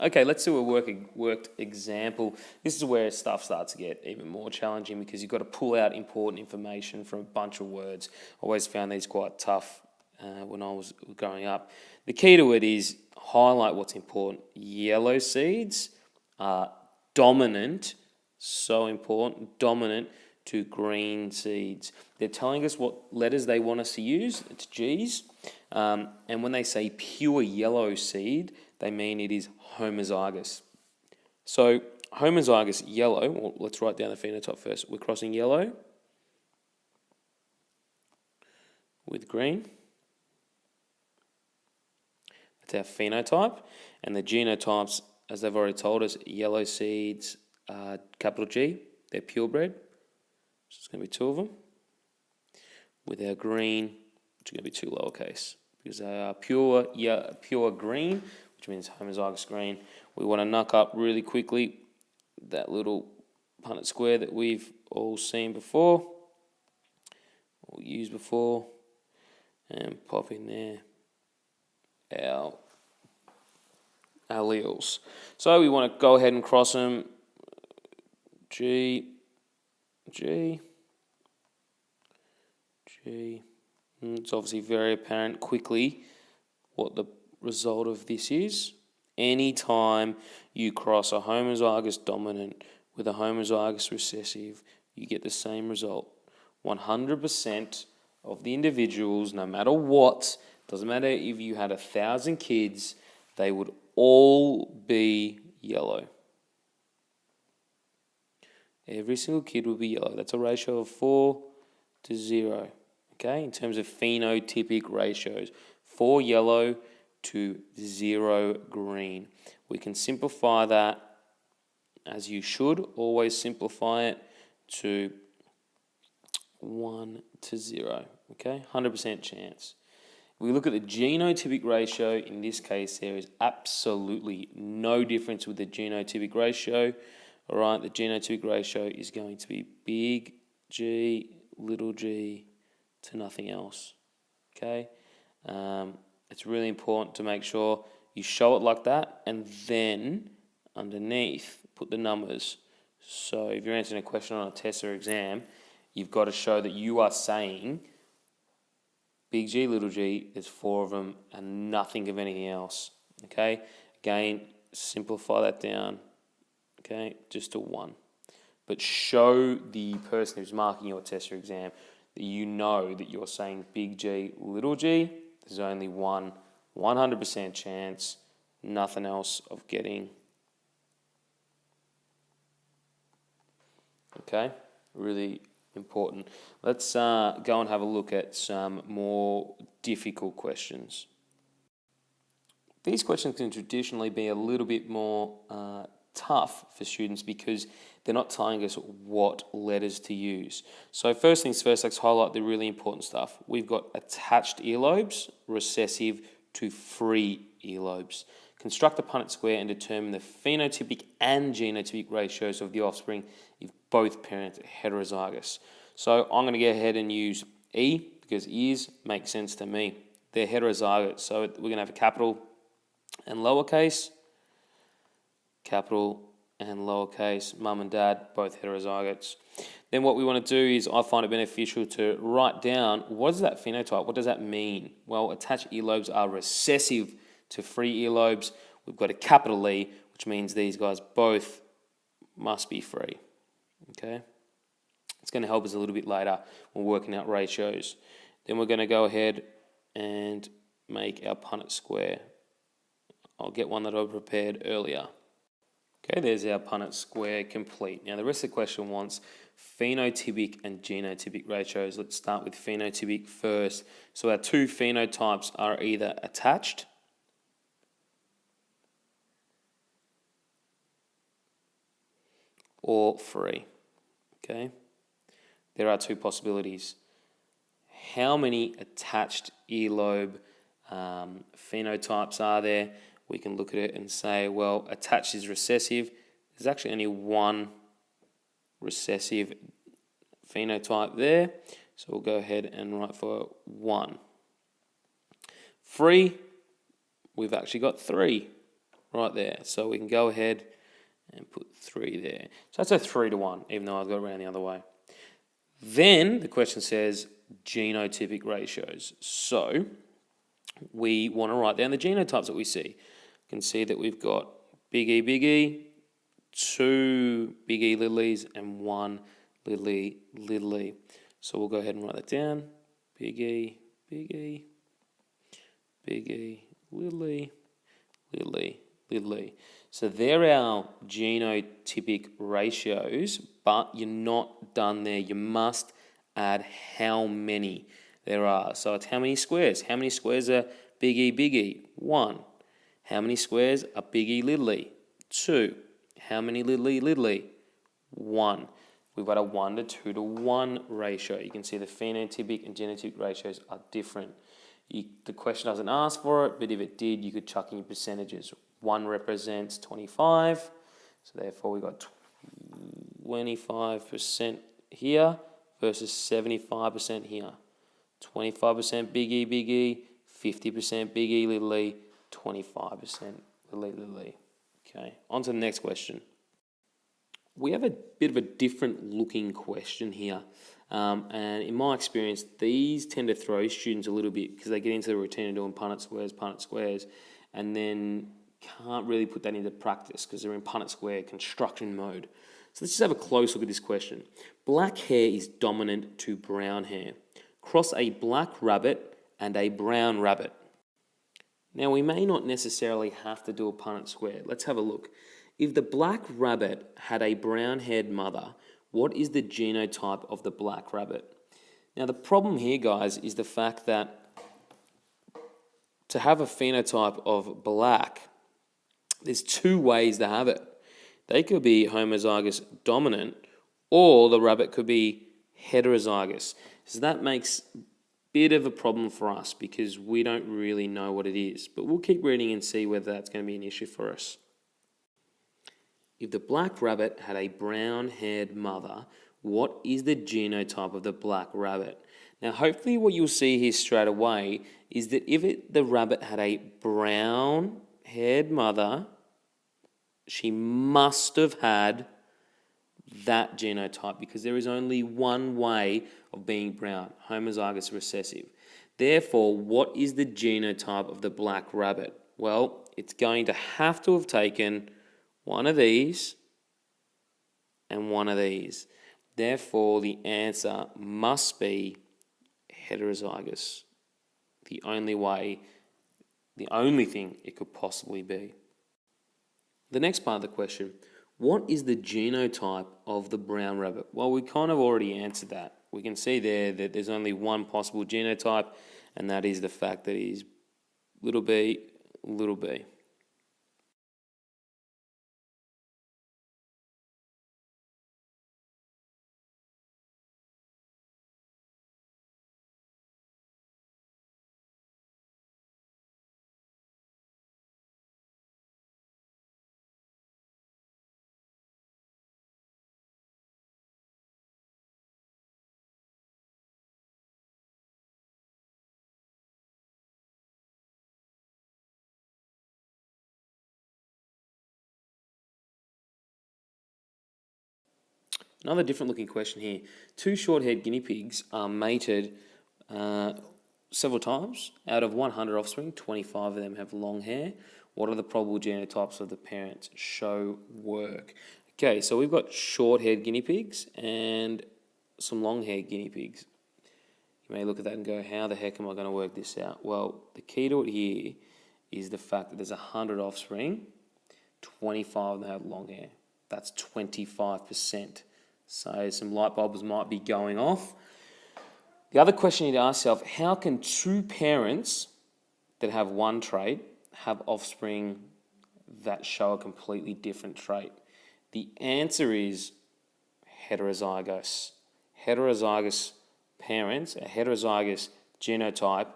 Okay, let's do a worked example. This is where stuff starts to get even more challenging because you've got to pull out important information from a bunch of words. I always found these quite tough when I was growing up. The key to it is highlight what's important. Yellow seeds are dominant, so important, dominant to green seeds. They're telling us what letters they want us to use. It's G's. And when they say pure yellow seed, they mean it is homozygous. So homozygous yellow, well, let's write down the phenotype first. We're crossing yellow with green. That's our phenotype. And the genotypes, as they've already told us, yellow seeds are capital G. They're purebred. So it's going to be 2 of them. With our green, which are going to be 2 lowercase. Because they are pure green, which means homozygous green. We want to knock up really quickly that little Punnett square that we've all seen before, or used before, and pop in there our alleles. So we want to go ahead and cross them. G, G, G. It's obviously very apparent quickly what the result of this is. Anytime you cross a homozygous dominant with a homozygous recessive, you get the same result. 100% of the individuals, no matter what, doesn't matter if you had 1,000 kids, they would all be yellow. Every single kid will be yellow. That's a ratio of 4 to 0. Okay, in terms of phenotypic ratios, 4 yellow to 0 green. We can simplify that, as you should, always simplify it to 1 to 0. Okay, 100% chance. If we look at the genotypic ratio, in this case there is absolutely no difference with the genotypic ratio. All right, the genotypic ratio is going to be big G, little g, to nothing else. Okay, it's really important to make sure you show it like that, and then underneath put the numbers. So if you're answering a question on a test or exam, you've got to show that you are saying big G, little g, there's 4 of them and nothing of anything else. Okay, again, simplify that down. Okay, just to 1. But show the person who's marking your test or exam that you know that you're saying big G, little g. There's only 100% chance, nothing else of getting. Okay, really important. Let's go and have a look at some more difficult questions. These questions can traditionally be a little bit more tough for students because they're not telling us what letters to use. So first things first, let's highlight the really important stuff. We've got attached earlobes, recessive to free earlobes. Construct the Punnett square and determine the phenotypic and genotypic ratios of the offspring if both parents are heterozygous. So I'm going to go ahead and use E because ears make sense to me. They're heterozygous, so we're going to have a capital and lowercase. Capital and lowercase, mum and dad, both heterozygotes. Then what we want to do is, I find it beneficial to write down, what is that phenotype? What does that mean? Well, attached earlobes are recessive to free earlobes. We've got a capital E, which means these guys both must be free. Okay? It's going to help us a little bit later when we're working out ratios. Then we're going to go ahead and make our Punnett square. I'll get one that I prepared earlier. Okay, there's our Punnett square complete. Now the rest of the question wants phenotypic and genotypic ratios. Let's start with phenotypic first. So our 2 phenotypes are either attached or free. Okay, there are 2 possibilities. How many attached earlobe phenotypes are there? We can look at it and say, well, attached is recessive. There's actually only 1 recessive phenotype there. So we'll go ahead and write for 1. Free, we've actually got 3. right there. So we can go ahead and put 3 there. So that's a 3 to 1, even though I've got it around the other way. Then the question says genotypic ratios. So we want to write down the genotypes that we see. You can see that we've got big E, 2 big E little e's, and 1 little e. So we'll go ahead and write that down. Big E, big E, big E, little e, little e, little e. So they're our genotypic ratios, but you're not done there. You must add how many there are. So it's how many squares. How many squares are big E? 1. How many squares are big E, little e? 2. How many little e? 1. We've got a 1 to 2 to 1 ratio. You can see the phenotypic and genotypic ratios are different. The question doesn't ask for it, but if it did, you could chuck in your percentages. 1 represents 25, so therefore we've got 25% here versus 75% here. 25% big E, 50% big E, little e, 25% little e. Okay, on to the next question. We have a bit of a different looking question here. And in my experience, these tend to throw students a little bit because they get into the routine of doing Punnett squares, and then can't really put that into practice because they're in Punnett square construction mode. So let's just have a close look at this question. Black hair is dominant to brown hair. Cross a black rabbit and a brown rabbit. Now, we may not necessarily have to do a Punnett square. Let's have a look. If the black rabbit had a brown-haired mother, what is the genotype of the black rabbit? Now, the problem here, guys, is the fact that to have a phenotype of black, there's 2 ways to have it. They could be homozygous dominant, or the rabbit could be heterozygous. So that makes a bit of a problem for us because we don't really know what it is. But we'll keep reading and see whether that's going to be an issue for us. If the black rabbit had a brown-haired mother, what is the genotype of the black rabbit? Now, hopefully what you'll see here straight away is that if the rabbit had a brown-haired mother, she must have had that genotype because there is only one way of being brown, homozygous recessive. Therefore, what is the genotype of the black rabbit? Well, it's going to have taken one of these and one of these. Therefore, the answer must be heterozygous. The only thing it could possibly be. The next part of the question, what is the genotype of the brown rabbit? Well, we kind of already answered that. We can see there that there's only one possible genotype, and that is the fact that he's little b, little b. Another different looking question here. 2 short-haired guinea pigs are mated several times. Out of 100 offspring, 25 of them have long hair. What are the probable genotypes of the parents? Show work. Okay, so we've got short-haired guinea pigs and some long-haired guinea pigs. You may look at that and go, how the heck am I going to work this out? Well, the key to it here is the fact that there's 100 offspring, 25 of them have long hair. That's 25%. So some light bulbs might be going off. The other question you need to ask yourself, how can 2 parents that have one trait have offspring that show a completely different trait? The answer is heterozygous. Heterozygous parents, a heterozygous genotype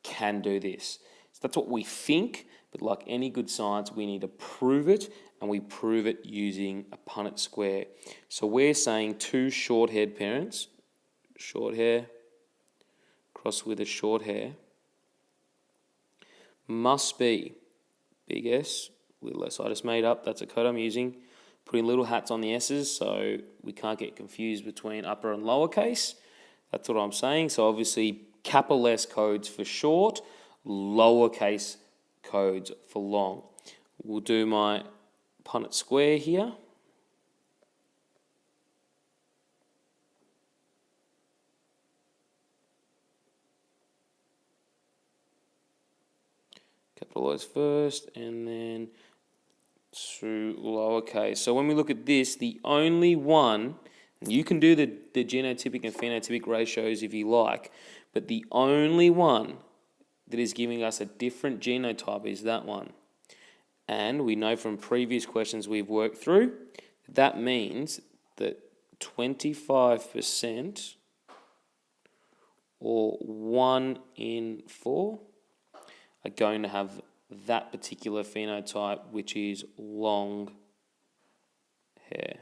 can do this. So that's what we think, but like any good science, we need to prove it, and we prove it using a Punnett square. So we're saying 2 short-haired parents, short hair, cross with a short hair, must be big S, little s. I just made up, that's a code I'm using. Putting little hats on the S's so we can't get confused between upper and lowercase. That's what I'm saying. So obviously capital S codes for short, lowercase codes for long. We'll do my Punnett square here. Capitalize first and then to lowercase. So when we look at this, the only one, and you can do the genotypic and phenotypic ratios if you like, but the only one that is giving us a different genotype is that one. And we know from previous questions we've worked through, that means that 25% or 1 in 4 are going to have that particular phenotype, which is long hair.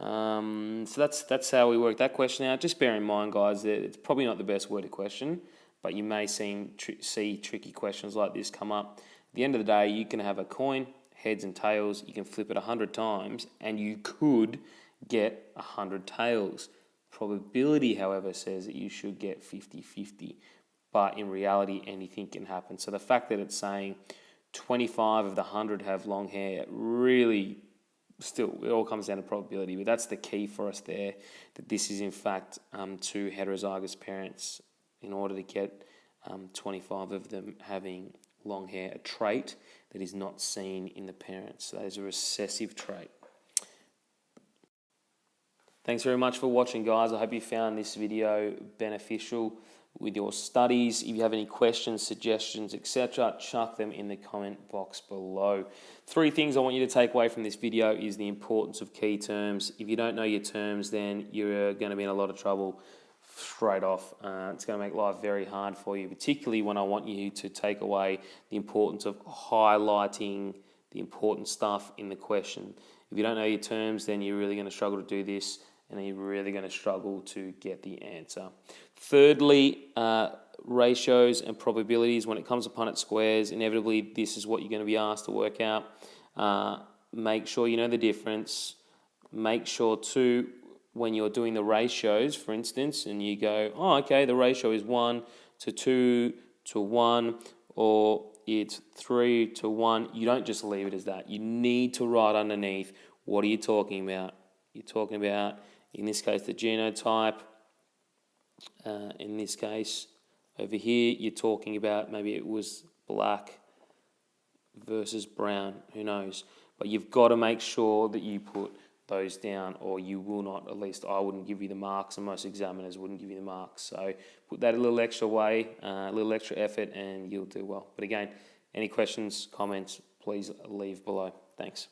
So that's how we work that question out. Just bear in mind, guys, that it's probably not the best worded question, but you may see tricky questions like this come up. At the end of the day, you can have a coin, heads and tails. You can flip it 100 times, and you could get 100 tails. Probability, however, says that you should get 50-50. But in reality, anything can happen. So the fact that it's saying 25 of the 100 have long hair, really, still, it all comes down to probability. But that's the key for us there, that this is in fact two heterozygous parents in order to get 25 of them having long hair, a trait that is not seen in the parents. So that is a recessive trait. Thanks very much for watching, guys. I hope you found this video beneficial with your studies. If you have any questions, suggestions, etc., chuck them in the comment box below. 3 things I want you to take away from this video is the importance of key terms. If you don't know your terms, then you're going to be in a lot of trouble straight off. It's going to make life very hard for you, particularly when I want you to take away the importance of highlighting the important stuff in the question. If you don't know your terms, then you're really going to struggle to do this, and then you're really going to struggle to get the answer. Thirdly, ratios and probabilities. When it comes to Punnett squares, inevitably this is what you're going to be asked to work out. Make sure you know the difference. Make sure too, when you're doing the ratios, for instance, and you go, oh, okay, the ratio is 1 to 2 to 1, or it's 3 to 1. You don't just leave it as that. You need to write underneath, what are you talking about? You're talking about, in this case, the genotype. In this case, over here, you're talking about maybe it was black versus brown, who knows. But you've got to make sure that you put those down, or you will not, at least I wouldn't give you the marks, and most examiners wouldn't give you the marks. So put that a little extra way, a little extra effort, and you'll do well. But again, any questions, comments, please leave below. Thanks.